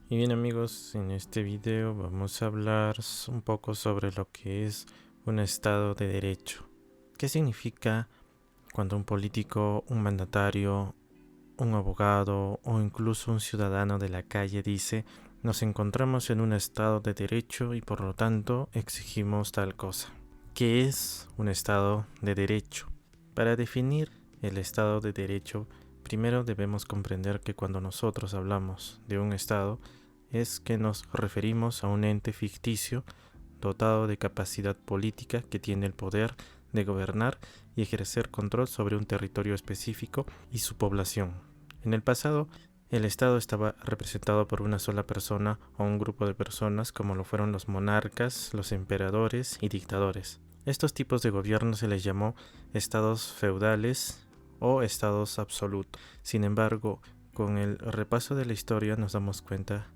Y bien amigos, en este video vamos a hablar un poco sobre lo que es un Estado de Derecho. ¿Qué significa cuando un político, un mandatario, un abogado o incluso un ciudadano de la calle dice nos encontramos en un Estado de Derecho y por lo tanto exigimos tal cosa? ¿Qué es un Estado de Derecho? Para definir el Estado de Derecho, primero debemos comprender que cuando nosotros hablamos de un Estado, es que nos referimos a un ente ficticio dotado de capacidad política que tiene el poder de gobernar y ejercer control sobre un territorio específico y su población. En el pasado, el Estado estaba representado por una sola persona o un grupo de personas como lo fueron los monarcas, los emperadores y dictadores. Estos tipos de gobierno se les llamó estados feudales o estados absolutos. Sin embargo, con el repaso de la historia nos damos cuenta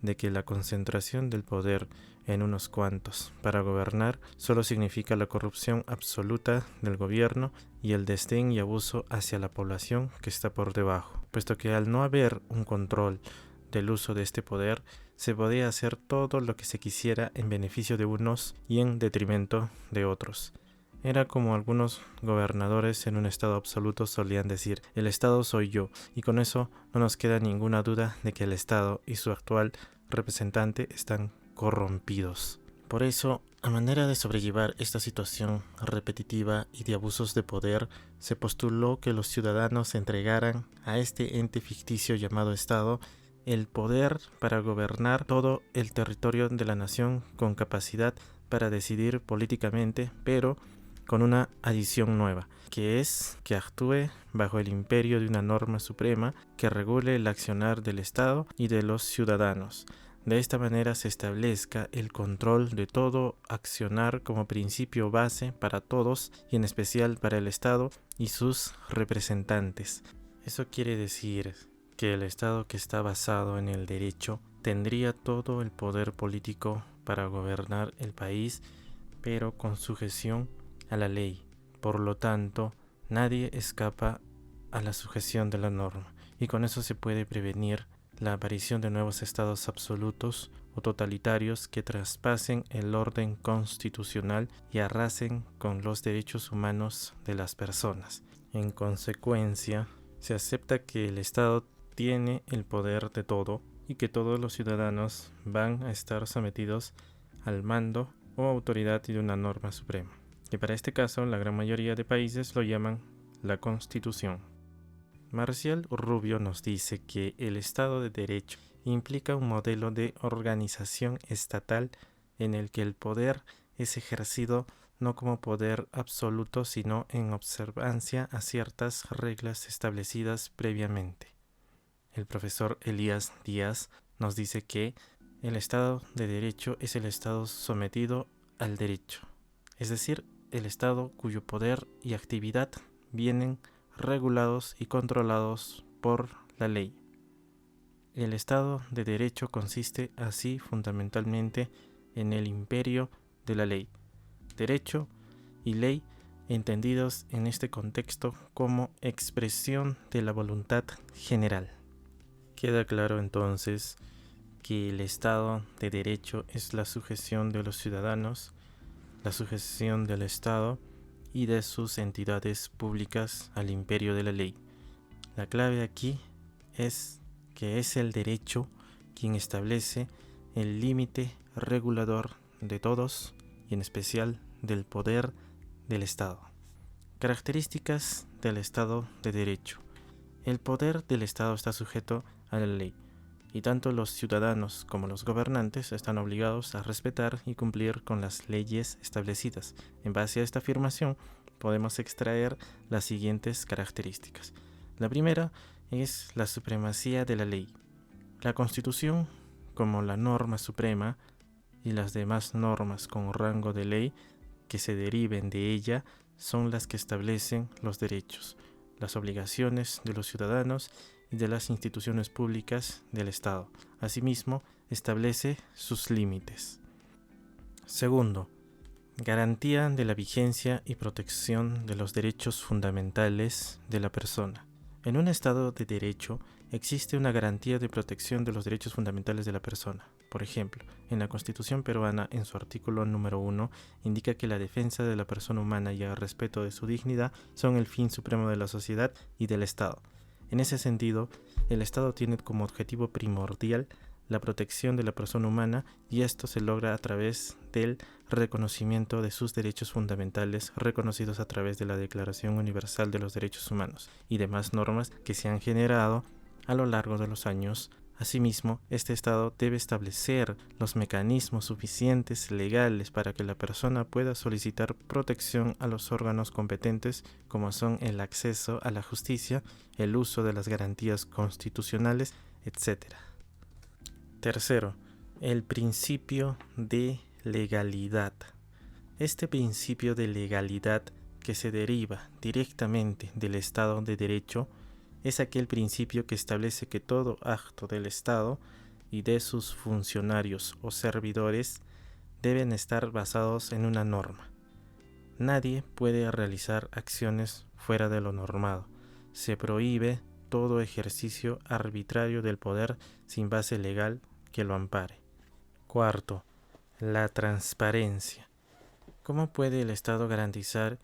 de que la concentración del poder en unos cuantos para gobernar solo significa la corrupción absoluta del gobierno y el desdén y abuso hacia la población que está por debajo, puesto que al no haber un control del uso de este poder, se podía hacer todo lo que se quisiera en beneficio de unos y en detrimento de otros. Era como algunos gobernadores en un estado absoluto solían decir, el Estado soy yo, y con eso no nos queda ninguna duda de que el Estado y su actual representante están corrompidos. Por eso, a manera de sobrellevar esta situación repetitiva y de abusos de poder, se postuló que los ciudadanos entregaran a este ente ficticio llamado Estado el poder para gobernar todo el territorio de la nación con capacidad para decidir políticamente, pero con una adición nueva, que es que actúe bajo el imperio de una norma suprema que regule el accionar del Estado y de los ciudadanos. De esta manera se establezca el control de todo accionar como principio base para todos y en especial para el Estado y sus representantes. Eso quiere decir que el Estado que está basado en el derecho tendría todo el poder político para gobernar el país, pero con sujeción a la ley. Por lo tanto, nadie escapa a la sujeción de la norma, y con eso se puede prevenir la aparición de nuevos estados absolutos o totalitarios que traspasen el orden constitucional y arrasen con los derechos humanos de las personas. En consecuencia, se acepta que el Estado tiene el poder de todo y que todos los ciudadanos van a estar sometidos al mando o autoridad de una norma suprema. Y para este caso, la gran mayoría de países lo llaman la Constitución. Marcial Rubio nos dice que el Estado de Derecho implica un modelo de organización estatal en el que el poder es ejercido no como poder absoluto, sino en observancia a ciertas reglas establecidas previamente. El profesor Elías Díaz nos dice que el Estado de Derecho es el Estado sometido al derecho, es decir, el Estado cuyo poder y actividad vienen regulados y controlados por la ley. El Estado de Derecho consiste así fundamentalmente en el imperio de la ley. Derecho y ley entendidos en este contexto como expresión de la voluntad general. Queda claro entonces que el Estado de Derecho es la sujeción de los ciudadanos, la sujeción del Estado y de sus entidades públicas al imperio de la ley. La clave aquí es que es el derecho quien establece el límite regulador de todos y en especial del poder del Estado. Características del Estado de Derecho. El poder del Estado está sujeto a la ley, y tanto los ciudadanos como los gobernantes están obligados a respetar y cumplir con las leyes establecidas. En base a esta afirmación, podemos extraer las siguientes características. La primera es la supremacía de la ley. La Constitución, como la norma suprema, y las demás normas con rango de ley que se deriven de ella, son las que establecen los derechos, las obligaciones de los ciudadanos y de las instituciones públicas del Estado. Asimismo, establece sus límites. Segundo, garantía de la vigencia y protección de los derechos fundamentales de la persona. En un Estado de Derecho existe una garantía de protección de los derechos fundamentales de la persona. Por ejemplo, en la Constitución peruana, en su artículo número 1, indica que la defensa de la persona humana y el respeto de su dignidad son el fin supremo de la sociedad y del Estado. En ese sentido, el Estado tiene como objetivo primordial la protección de la persona humana, y esto se logra a través del reconocimiento de sus derechos fundamentales reconocidos a través de la Declaración Universal de los Derechos Humanos y demás normas que se han generado a lo largo de los años. Asimismo, este Estado debe establecer los mecanismos suficientes legales para que la persona pueda solicitar protección a los órganos competentes, como son el acceso a la justicia, el uso de las garantías constitucionales, etc. Tercero, el principio de legalidad. Este principio de legalidad, que se deriva directamente del Estado de Derecho, es aquel principio que establece que todo acto del Estado y de sus funcionarios o servidores deben estar basados en una norma. Nadie puede realizar acciones fuera de lo normado. Se prohíbe todo ejercicio arbitrario del poder sin base legal que lo ampare. Cuarto, la transparencia. ¿Cómo puede el Estado garantizar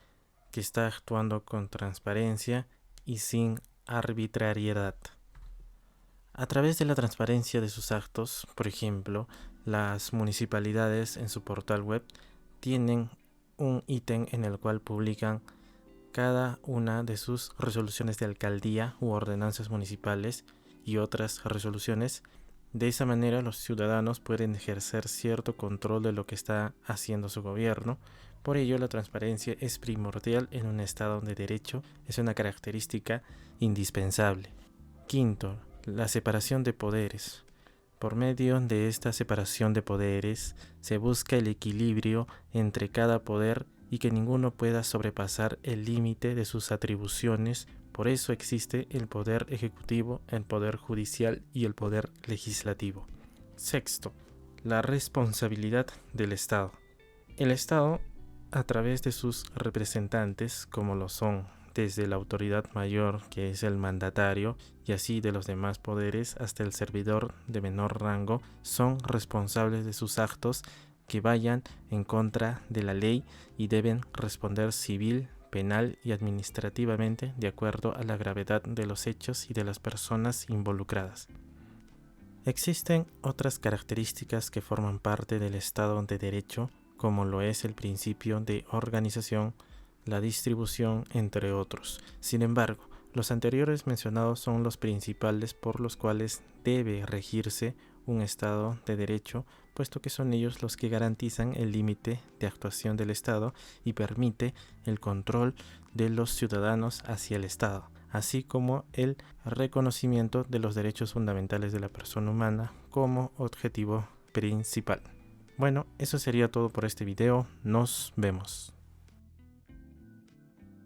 que está actuando con transparencia y sin arbitrariedad? A través de la transparencia de sus actos. Por ejemplo, las municipalidades en su portal web tienen un ítem en el cual publican cada una de sus resoluciones de alcaldía u ordenanzas municipales y otras resoluciones. De esa manera los ciudadanos pueden ejercer cierto control de lo que está haciendo su gobierno. Por ello, la transparencia es primordial en un Estado de Derecho, es una característica indispensable. Quinto, la separación de poderes. Por medio de esta separación de poderes se busca el equilibrio entre cada poder y que ninguno pueda sobrepasar el límite de sus atribuciones. Por eso existe el poder ejecutivo, el poder judicial y el poder legislativo. Sexto, la responsabilidad del Estado. El Estado, a través de sus representantes, como lo son desde la autoridad mayor, que es el mandatario, y así de los demás poderes hasta el servidor de menor rango, son responsables de sus actos que vayan en contra de la ley y deben responder civil, penal y administrativamente de acuerdo a la gravedad de los hechos y de las personas involucradas. Existen otras características que forman parte del Estado de Derecho, como lo es el principio de organización, la distribución, entre otros. Sin embargo, los anteriores mencionados son los principales por los cuales debe regirse un Estado de Derecho, puesto que son ellos los que garantizan el límite de actuación del Estado y permite el control de los ciudadanos hacia el Estado, así como el reconocimiento de los derechos fundamentales de la persona humana como objetivo principal. Bueno, eso sería todo por este video. Nos vemos.